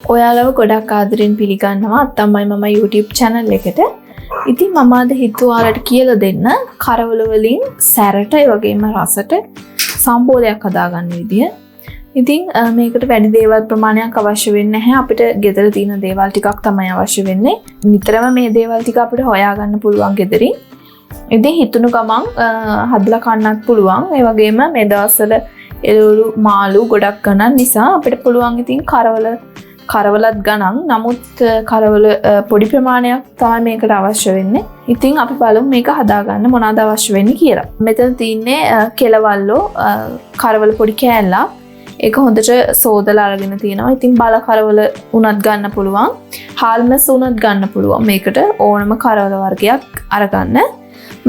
ඔයාලව ගොඩක් ආදරෙන් පිළිගන්නවා අත්තම්මයි මමයි YouTube channel එකට. ඉතින් මම අද හිතුවා ඔයාලට කියලා දෙන්න කරවල වලින් සැරට ඒ වගේම රසට සම්බෝලයක් හදාගන්න විදිය. ඉතින් මේකට වැඩි දේවල් ප්‍රමාණයක් අවශ්‍ය වෙන්නේ නැහැ. අපිට ගෙදර තියෙන දේවල් ටිකක් තමයි අවශ්‍ය වෙන්නේ. නිතරම මේ දේවල් ටික අපිට හොයාගන්න පුළුවන් ගෙදරින්. ඉතින් හිතුණු ගමන් හදලා කන්නත් පුළුවන්. ඒ වගේම මේ දවස්වල එළවලු මාළු ගොඩක් ගන්න නිසා අපිට පුළුවන් ඉතින් කරවලත් ගණන්. නමුත් කරවල පොඩි ප්‍රමාණයක් තමයි මේකට අවශ්‍ය වෙන්නේ. ඉතින් අපි බලමු මේක හදාගන්න මොනවද අවශ්‍ය වෙන්නේ කියලා. මෙතන තියෙන්නේ කෙලවල්ලෝ කරවල පොඩි කෑල්ලක්. ඒක හොඳට සෝදලා අරගෙන තියෙනවා. ඉතින් බල කරවල උනත් ගන්න පුළුවන්. හාල්මස් උනත් ගන්න පුළුවන්. මේකට ඕනම කරවල වර්ගයක් අරගන්න.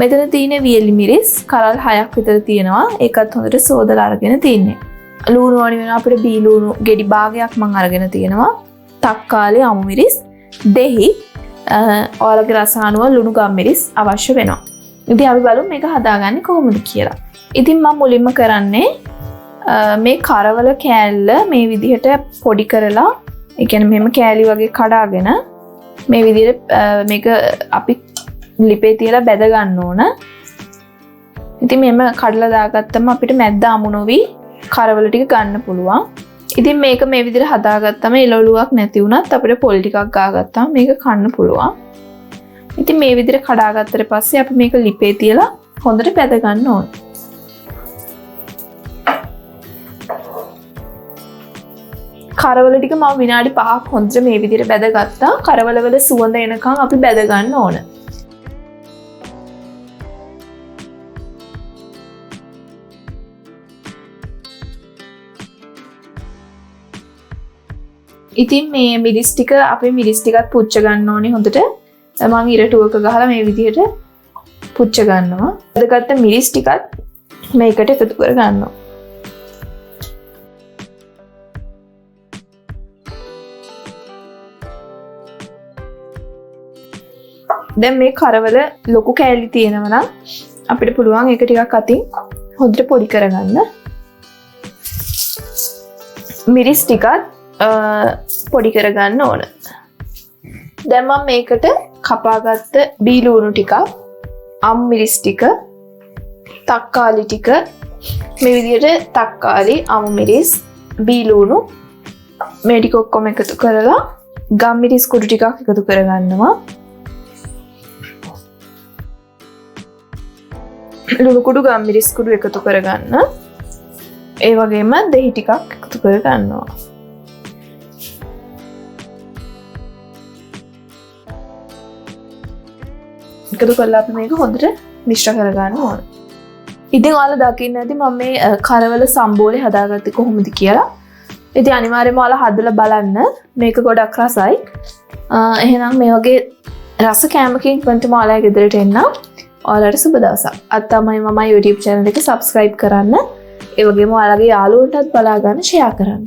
මෙතන තියෙන වියලි මිරිස් කරල් 6ක් විතර තියෙනවා. ඒකත් හොඳට සෝදලා අරගෙන තින්නේ. ලුණු වණි වෙන අපිට බී ලුණු ගෙඩි භාගයක් මම අරගෙන තියෙනවා. තක්කාලි අමු මිරිස් දෙහි ඔයාලගේ රස අනුව ලුණු ගම් මිරිස් අවශ්‍ය වෙනවා. ඉතින් අපි බලමු මේක හදාගන්නේ කොහොමද කියලා. ඉතින් මම මුලින්ම කරන්නේ මේ කරවල කෑල්ල මේ විදිහට පොඩි කරලා ඒ කියන්නේ මෙහෙම කෑලි වගේ කඩාගෙන මේ විදිහට මේක අපි ලිපේ තියලා බැද ගන්න ඕන. ඉතින් මෙහෙම කඩලා දාගත්තම අපිට මැද්ද අමු නොවි කරවල ටික ගන්න පුළුවන්. ඉතින් මේක මේ විදිහට හදාගත්තම එළවලුවක් නැති වුණත් අපිට පොල් ටිකක් ගාගත්තාම මේක කන්න පුළුවන්. ඉතින් මේ විදිහට කඩාගත්තට පස්සේ අපි මේක ලිපේ තියලා හොඳට බැද ගන්න ඕන. කරවල ටික මම විනාඩි 5ක් හොඳට මේ විදිහට බැදගත්තා. කරවල වල සුවඳ එනකන් අපි බැද ගන්න ඕන. ඉතින් මේ මිරිස් ටික අපි මිරිස් ටිකත් පුච්ච ගන්න ඕනේ හොඳට. මම ඉරටුවක ගහලා මේ විදිහට පුච්ච ගන්නවා. බැදගත්ත මිරිස් ටිකත් මේකට එකතු කර ගන්නවා. දැන් මේ කරවල ලොකු කෑලි තියෙනවා නම් අපිට පුළුවන් ඒක ටිකක් අතින් හොඳට පොඩි කරගන්න. මිරිස් ටිකත් පොඩි කරගන්න ඕන. දැන් මම මේකට කපාගත්ත බී ලුණු ටික, අමු මිරිස් ටික, තක්කාලි ටික මේ විදිහට තක්කාලි, අමු මිරිස්, බී ලුණු මේ ටික ඔක්කොම එකතු කරලා ගම් මිරිස් කුඩු ටිකක් එකතු කරගන්නවා. ලුණු කුඩු ගම් මිරිස් කුඩු එකතු කරගන්න. ඒ වගේම දහි ටිකක් එකතු කරගන්නවා. එකතු කරලා අපි මේක හොඳට මිශ්‍ර කරගන්න ඕන. ඉතින් ඔයාලා දකින්න ඇති මම මේ කරවල සම්බෝලේ හදාගත්තේ කොහොමද කියලා. ඉතින් අනිවාර්යයෙන්ම ඔයාලා හදලා බලන්න. මේක ගොඩක් රසයි. එහෙනම් මේ වගේ රස කෑමකින් පන්තිම ඔයාලා ගෙදරට එන්න. ඔයාලට සුබ දවසක්. අත්තම්මයි මමයි YouTube channel එක subscribe කරන්න. ඒ වගේම ඔයාලගේ යාළුවන්ටත් බලා ගන්න share කරන්න.